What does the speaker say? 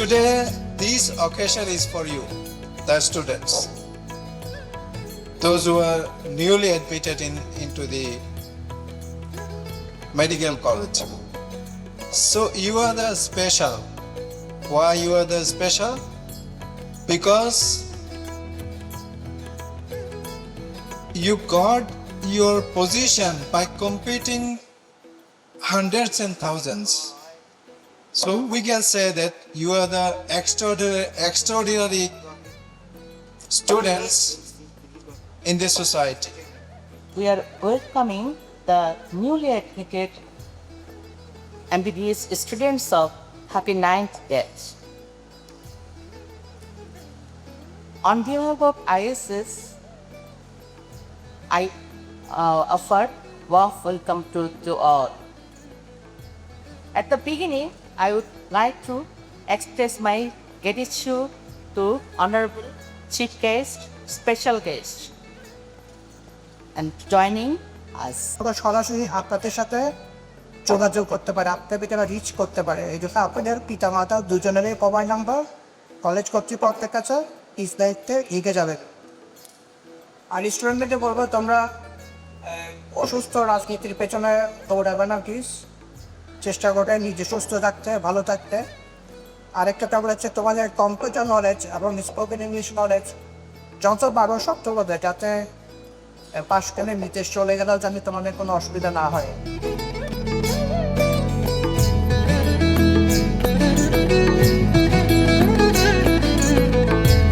Today, this occasion is for you, the students, those who are newly admitted into the medical college. So you are the special. Why you are the special? Because you got your position by competing hundreds and thousands. So we can say that you are the extraordinary students in this society. We are welcoming the newly admitted MBBS students of Happy 9th Batch. On behalf of ISS, I offer warm welcome to all. At the beginning, I would like to express my gratitude to Honorable Chief Guest, Special Guest, and joining us. সরাসরি আপনাদের সাথে যোগাযোগ করতে পারে, আপনাদের যারা rich করতে পারে। এই জন্য আপনাদের পিতা মাতা দুজনেরই মোবাইল নাম্বার কলেজ কর্তৃপক্ষের কাছে নিজ দায়িত্বে লিখে যাবে। আর স্টুডেন্টদেরকে বলবো, তোমরা অসুস্থ রাজনীতির পেছনে দৌড়াবে না, প্লিজ চেষ্টা করে নিজে সুস্থ থাকতে, ভালো থাকতে। আরেকটা ব্যাপার হচ্ছে তোমাদের কম্পিউটার নলেজ এবং স্পোকেন ইংলিশ নলেজ যত পারো শক্ত করবে, যাতে পাশ করে নিতে চলে গেলেও জানি তোমাদের কোনো অসুবিধা না হয়।